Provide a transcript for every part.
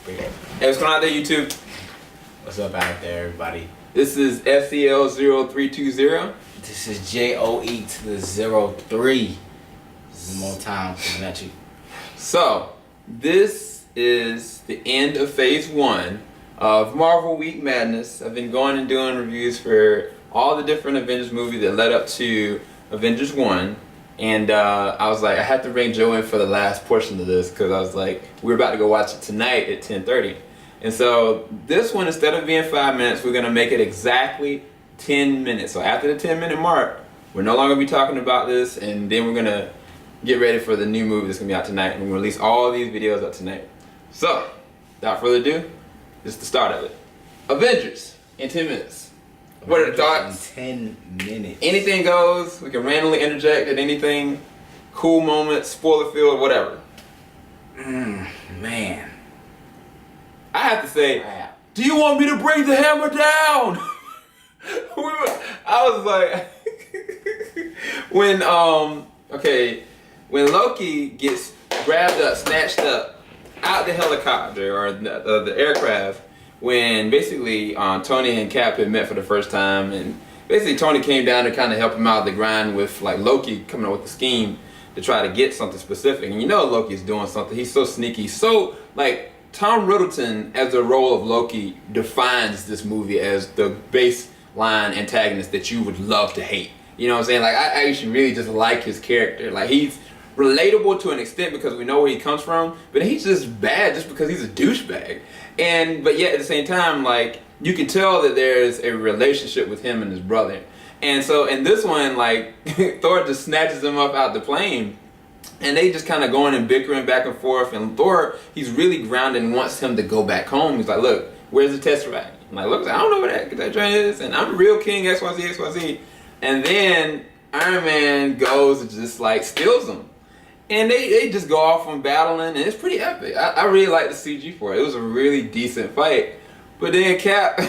Hey, what's going on there, YouTube? What's up out there, everybody? This is SEL0320. This is JOE to the 03. One more time coming at you. So, this is the end of phase 1 of Marvel Week Madness. I've been going and doing reviews for all the different Avengers movies that led up to Avengers 1. And I was like, I had to bring Joe in for the last portion of this because I was like, we're about to go watch it tonight at 10:30. And so this one, instead of being 5 minutes, we're going to make it exactly 10 minutes. So after the 10-minute mark, we're no longer be talking about this, and then we're going to get ready for the new movie that's going to be out tonight. And we're going to release all these videos up tonight. So, without further ado, this is the start of it. Avengers in 10 minutes. What are the thoughts? In 10 minutes. Anything goes. We can randomly interject at anything. Cool moments, spoiler filled, whatever. Man. I have to say, do you want me to bring the hammer down? I was like, when Loki gets grabbed up, snatched up out the helicopter or the aircraft, when basically Tony and Cap had met for the first time, and basically Tony came down to kind of help him out of the grind with like Loki coming up with a scheme to try to get something specific. And you know Loki's doing something. He's so sneaky. So like Tom Riddleton as the role of Loki defines this movie as the baseline antagonist that you would love to hate. You know what I'm saying? Like I actually really just like his character. Like he's relatable to an extent because we know where he comes from, but he's just bad just because he's a douchebag. But yet at the same time, like you can tell that there's a relationship with him and his brother. And so in this one, like Thor just snatches him up out the plane, and they just kind of going and bickering back and forth. And Thor, he's really grounded and wants him to go back home. He's like, "Look, where's the Tesseract?" I'm like, "Look, I don't know where that train is, and I'm the real king XYZ." And then Iron Man goes and just like steals them. And they just go off on battling, and it's pretty epic. I really like the CG for it. It was a really decent fight. But then Cap,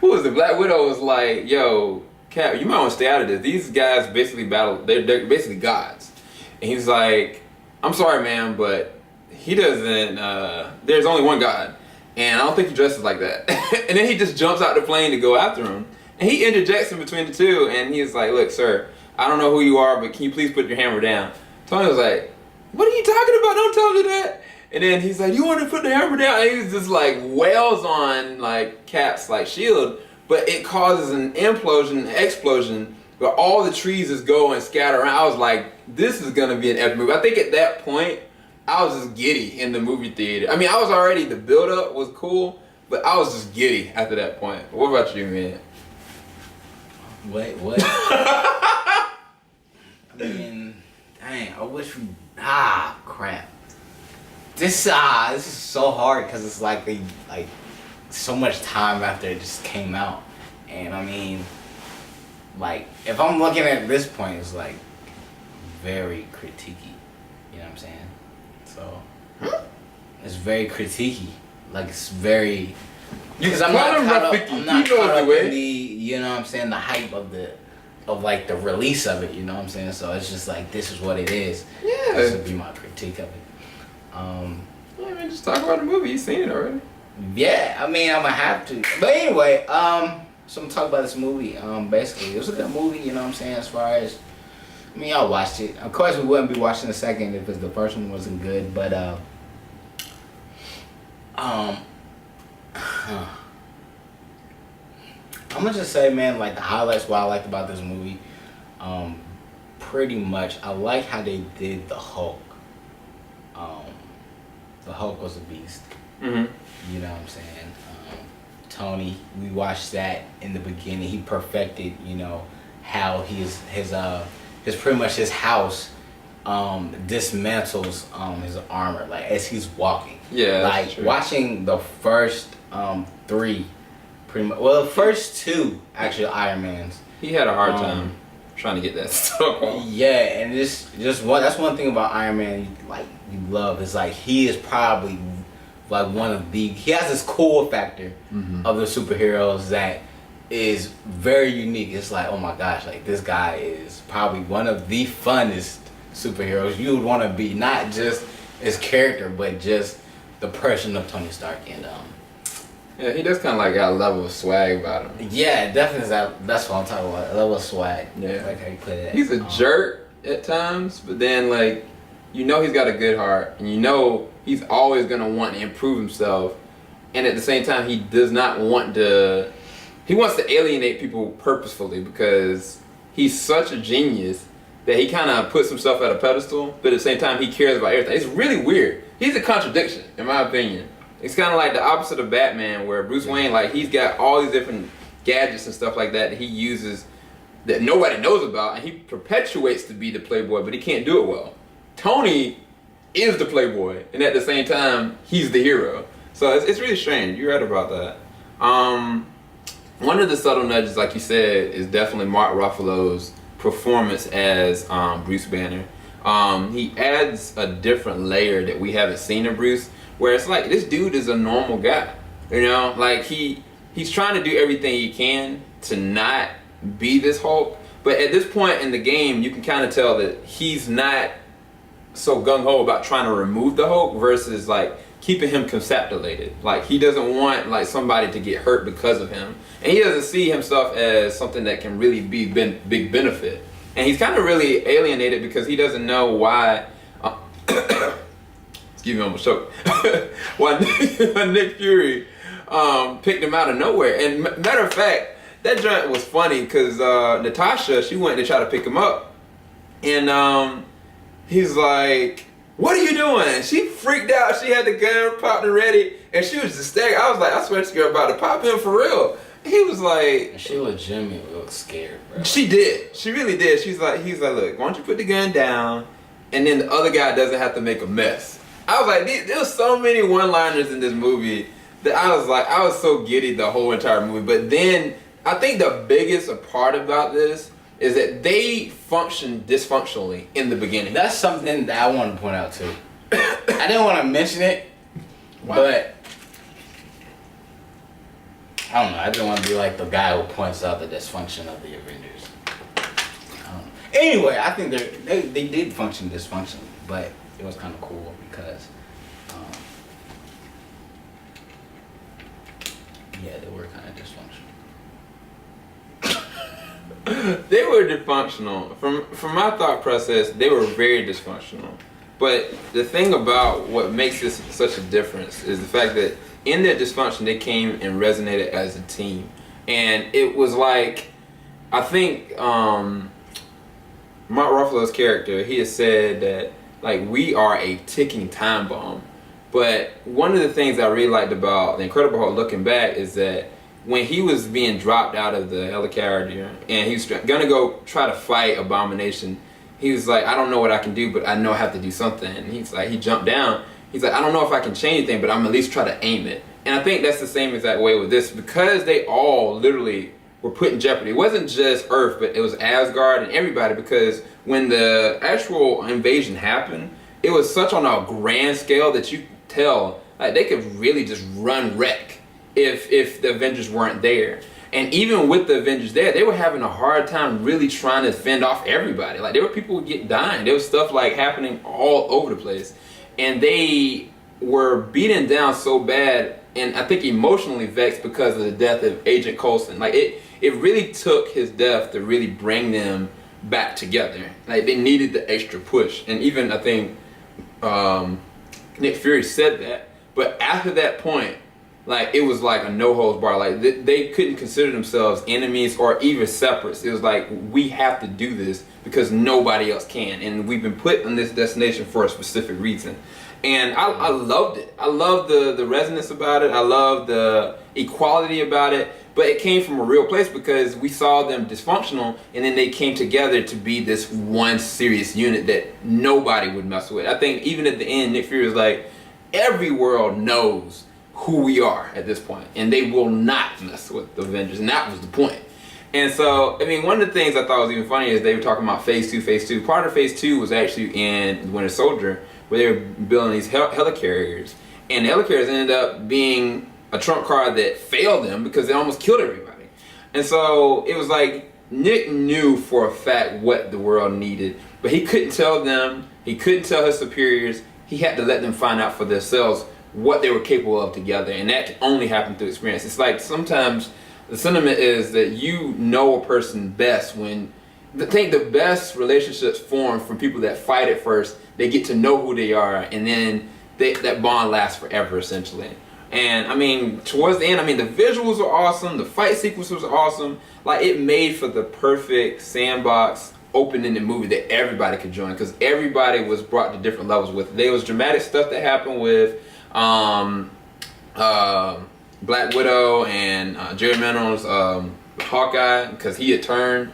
who was the Black Widow, was like, yo, Cap, you might want to stay out of this. These guys basically battle, they're basically gods. And he's like, I'm sorry, man, but he doesn't, there's only one God. And I don't think he dresses like that. And then he just jumps out the plane to go after him. And he interjects in between the two, and he's like, look, sir, I don't know who you are, but can you please put your hammer down? Tony was like, what are you talking about? Don't tell me that. And then he's like, you want to put the hammer down? And he's just like wails on like Cap's like shield, but it causes an explosion where all the trees just go and scatter around. I was like, this is gonna be an epic movie. I think at that point, I was just giddy in the movie theater. I mean, I was already, the build up was cool, but I was just giddy after that point. What about you, man? Wait, what? I mean, dang, I wish we. Crap. This is so hard because it's like so much time after it just came out, and I mean, like if I'm looking at this point, it's like very critiquey. You know what I'm saying? So it's very critiquey. Like it's very because I'm not caught up in the, you know what I'm saying, the hype of like the release of it, you know what I'm saying? So it's just like, this is what it is. Yeah. This would be my critique of it. Yeah, man, just talk about the movie. You've seen it already. Yeah, I mean, I'm gonna have to. But anyway, so I'm gonna talk about this movie. Basically, it was a good movie, you know what I'm saying, as far as, I mean, y'all watched it. Of course, we wouldn't be watching the second if the first one wasn't good, but, I'm gonna just say, man, like the highlights, what I liked about this movie, pretty much, I like how they did the Hulk. The Hulk was a beast. Mm-hmm. You know what I'm saying? Tony, we watched that in the beginning. He perfected, you know, how his pretty much his house dismantles his armor, like as he's walking. Yeah, like watching the first 3. Pretty much, well, the first 2 actually Iron Mans. He had a hard time trying to get that stuff off. Yeah, and just one. That's one thing about Iron Man. You love is like he is probably like one of the. He has this cool factor of the superheroes that is very unique. It's like, oh my gosh, like this guy is probably one of the funnest superheroes you would want to be, not just his character, but just the person of Tony Stark, and Yeah, he does kind of like got a level of swag about him. yeah, definitely that's what I'm talking about. A level of swag. Yeah. Like how you play that. He's a jerk at times, but then like, you know he's got a good heart, and you know he's always gonna want to improve himself, and at the same time he does not want to. He wants to alienate people purposefully because he's such a genius that he kind of puts himself at a pedestal, but at the same time he cares about everything. It's really weird. He's a contradiction, in my opinion. It's kind of like the opposite of Batman, where Bruce Wayne, like, he's got all these different gadgets and stuff like that he uses that nobody knows about, and he perpetuates to be the playboy, but he can't do it well. Tony is the playboy, and at the same time, he's the hero. So it's really strange. You're right about that. One of the subtle nudges, like you said, is definitely Mark Ruffalo's performance as Bruce Banner. He adds a different layer that we haven't seen in Bruce, where it's like, this dude is a normal guy. You know, like he's trying to do everything he can to not be this Hulk, but at this point in the game, you can kind of tell that he's not so gung-ho about trying to remove the Hulk versus like keeping him conceptualated. Like, he doesn't want like somebody to get hurt because of him, and he doesn't see himself as something that can really be big benefit. And he's kind of really alienated because he doesn't know why. Excuse me, I almost choked. why Nick Fury picked him out of nowhere. And matter of fact, that joint was funny because Natasha, she went to try to pick him up, and he's like, "What are you doing?" She freaked out. She had the gun popped and ready, and she was just staring. I was like, I swear this girl about to pop him for real. He was like, and she legitimately looked scared, bro. She did. She really did. He's like, look, why don't you put the gun down, and then the other guy doesn't have to make a mess. I was like, there was so many one-liners in this movie that I was so giddy the whole entire movie. But then I think the biggest part about this is that they function dysfunctionally in the beginning. That's something that I want to point out too. I didn't want to mention it, but I don't know. I didn't want to be like the guy who points out the dysfunction of the Avengers. I don't know. Anyway, I think they did function dysfunctionally, but it was kind of cool because, yeah, they were kind of dysfunctional. They were dysfunctional. From my thought process, they were very dysfunctional. But the thing about what makes this such a difference is the fact that in their dysfunction, they came and resonated as a team. And it was like, I think Mark Ruffalo's character, he has said that, like, we are a ticking time bomb. But one of the things I really liked about The Incredible Hulk looking back is that when he was being dropped out of the helicarrier and he was gonna go try to fight Abomination, he was like, I don't know what I can do, but I know I have to do something. And he's like, he jumped down. He's like, I don't know if I can change anything, but I'm at least try to aim it. And I think that's the same exact way with this, because they all literally were put in jeopardy. It wasn't just Earth, but it was Asgard and everybody, because when the actual invasion happened, it was such on a grand scale that you could tell like they could really just run wreck if the Avengers weren't there. And even with the Avengers there, they were having a hard time really trying to fend off everybody. Like, there were people who get dying. There was stuff like happening all over the place. And they were beaten down so bad, and I think emotionally vexed because of the death of Agent Coulson. Like, it really took his death to really bring them back together. Like, they needed the extra push. And even, I think, Nick Fury said that. But after that point, like, it was like a no-holds bar. Like, they couldn't consider themselves enemies or even separates. It was like, we have to do this because nobody else can. And we've been put on this destination for a specific reason. And I loved it. I loved the resonance about it. I loved the equality about it. But it came from a real place because we saw them dysfunctional, and then they came together to be this one serious unit that nobody would mess with. I think even at the end, Nick Fury was like, every world knows who we are at this point, and they will not mess with the Avengers, and that was the point. And so, I mean, one of the things I thought was even funny is they were talking about Phase 2, Phase 2. Part of Phase 2 was actually in Winter Soldier, where they were building these helicarriers, and the helicarriers ended up being a trump card that failed them because they almost killed everybody. And so it was like Nick knew for a fact what the world needed, but he couldn't tell them, he couldn't tell his superiors. He had to let them find out for themselves what they were capable of together, and that can only happen through experience. It's like sometimes the sentiment is that you know a person best when I think the best relationships form from people that fight at first. They get to know who they are, and then that bond lasts forever, essentially. And I mean, towards the end, I mean, the visuals are awesome, the fight sequences are awesome. Like, it made for the perfect sandbox open-ended movie that everybody could join, because everybody was brought to different levels with it. There was dramatic stuff that happened with Black Widow and Jerry Reynolds, Hawkeye, because he had turned.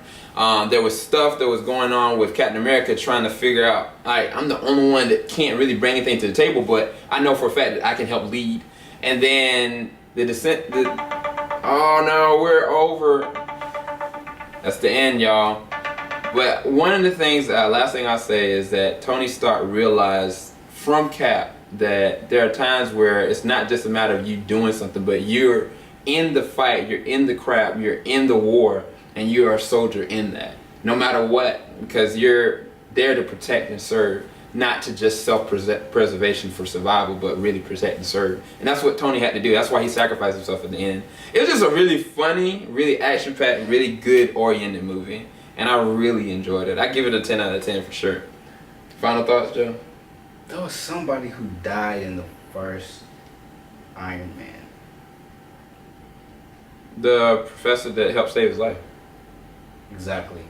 There was stuff that was going on with Captain America trying to figure out, alright, I'm the only one that can't really bring anything to the table, but I know for a fact that I can help lead. And then the descent, oh no, we're over. That's the end, y'all. But one of the things, last thing I'll say is that Tony Stark realized from Cap that there are times where it's not just a matter of you doing something, but you're in the fight, you're in the crap, you're in the war, and you are a soldier in that. No matter what, because you're there to protect and serve, not to just self-preservation for survival, but really protect and serve. And that's what Tony had to do. That's why he sacrificed himself at the end. It was just a really funny, really action-packed, really good-oriented movie. And I really enjoyed it. I give it a 10 out of 10 for sure. Final thoughts, Joe? There was somebody who died in the first Iron Man. The professor that helped save his life. Exactly.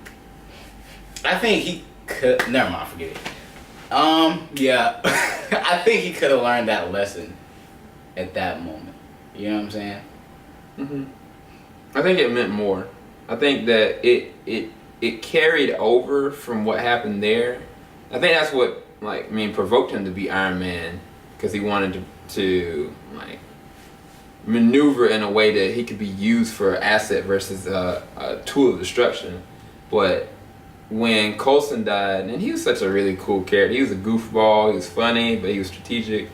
I think he could. Never mind, forget it. Yeah. I think he could have learned that lesson at that moment. You know what I'm saying? Mm-hmm. I think it meant more. I think that it carried over from what happened there. I think that's what provoked him to be Iron Man, because he wanted to maneuver in a way that he could be used for an asset versus a tool of destruction. But when Coulson died, and he was such a really cool character, he was a goofball, he was funny, but he was strategic.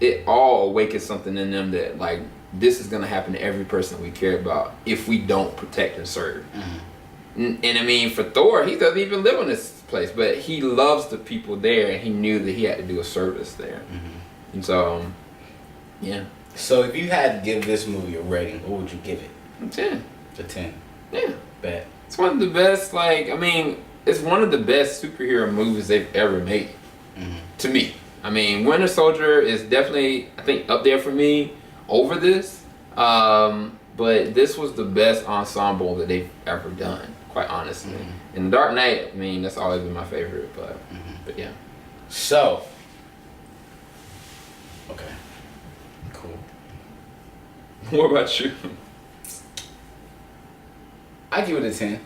It all awakened something in them that this is gonna happen to every person we care about if we don't protect and serve. Mm-hmm. And I mean, for Thor, he doesn't even live in this place, but he loves the people there, and he knew that he had to do a service there. Mm-hmm. And so, yeah. So if you had to give this movie a rating, what would you give it? A 10. A 10. Yeah. Bet. It's one of the best, it's one of the best superhero movies they've ever made. Mm-hmm. To me. I mean, Winter Soldier is definitely, I think, up there for me over this. But this was the best ensemble that they've ever done, quite honestly. Mm-hmm. And Dark Knight, I mean, that's always been my favorite, but yeah. So, okay. Cool. What about you? I give it a 10.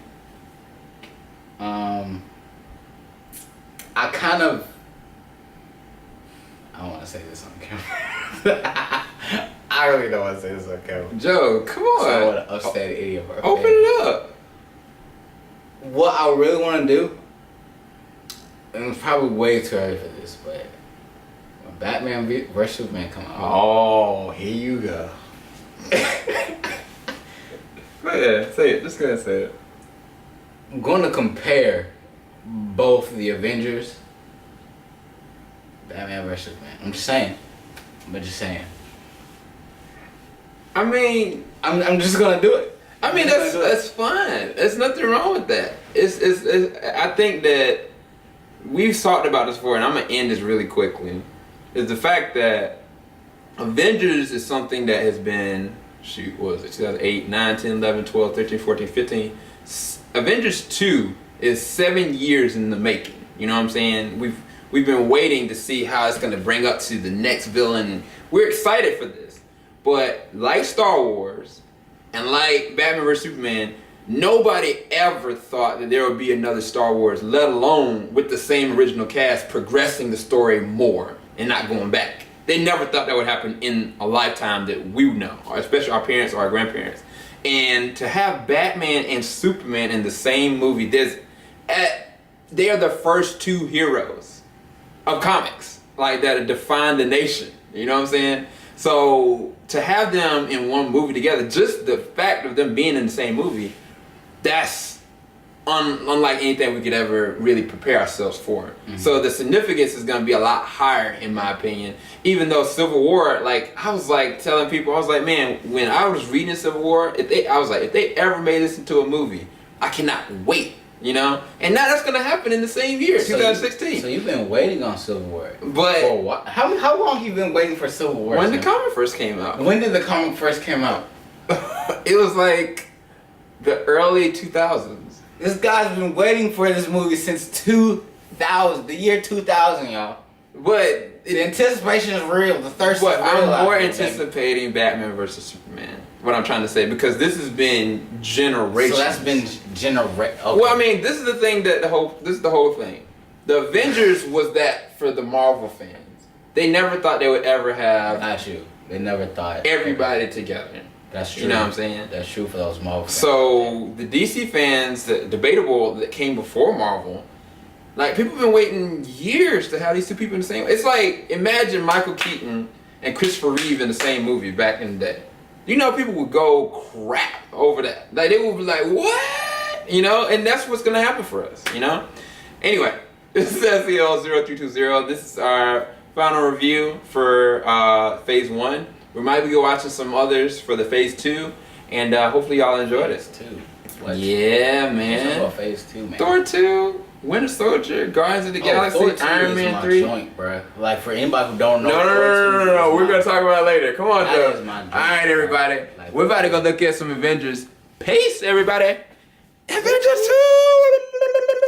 I don't want to say this on camera. I really don't want to say this on camera. Joe, come on. So I want to upset the idiot. Open it up. What I really want to do, and it's probably way too early for this, but when Batman vs Superman come out. Oh, here you go. Go ahead, say it. Just go ahead and say it. I'm going to compare both the Avengers, Batman vs Superman. I'm just saying. I mean, I'm just gonna do it. I mean, that's fine. There's nothing wrong with that. It's I think that we've talked about this before, and I'm gonna end this really quickly. Is the fact that Avengers is something that has been, what was it, 2008, 9, 10, 11, 12, 13, 14, 15. Avengers 2 is 7 years in the making. You know what I'm saying? We've been waiting to see how it's going to bring up to the next villain. We're excited for this. But like Star Wars and like Batman vs Superman, nobody ever thought that there would be another Star Wars, let alone with the same original cast progressing the story more and not going back. They never thought that would happen in a lifetime that we know, especially our parents or our grandparents. And to have Batman and Superman in the same movie, they are the first two heroes of comics, that have defined the nation. You know what I'm saying? So to have them in one movie together, just the fact of them being in the same movie, that's unlike anything we could ever really prepare ourselves for. So the significance is going to be a lot higher, in my opinion. Even though Civil War, like I was like telling people, I was like, man, when I was reading Civil War, if they ever made this into a movie, I cannot wait. You know, and now that's gonna happen in the same year, 2016. So you've been waiting on Civil War, but for a while. How long you been waiting for Civil War? When the comic first came out. When did the comic first came out? It was like the early 2000s. This guy's been waiting for this movie since 2000, the year 2000, y'all. But the anticipation is real. The thirst is real. I'm more anticipating Batman versus Superman. What I'm trying to say, because this has been generations. So that's been okay. Well, I mean, this is the thing that this is the whole thing. The Avengers was that for the Marvel fans. They never thought they would ever have. Not you. They never thought everybody together. That's true. You know what I'm saying? That's true for those Marvel fans. So the DC fans, the debatable that came before Marvel, like people have been waiting years to have these two people in the same. It's like imagine Michael Keaton and Christopher Reeve in the same movie back in the day. You know, people would go crap over that. Like, they would be like, what? You know, and that's what's going to happen for us, you know? Anyway, this is SEL0320. This is our final review for Phase 1. We might be watching some others for the Phase 2. And hopefully y'all enjoyed it. Phase 2. Yeah, man. Talk about Phase 2, man. Thor 2. Winter Soldier, Guardians of the Galaxy, Iron Man 3. Joint, bro. Like for anybody who don't know. No. We're gonna talk about it later. Come on, Joe. All right, everybody. Like, we're about to go look at some Avengers. Peace, everybody. Avengers 2.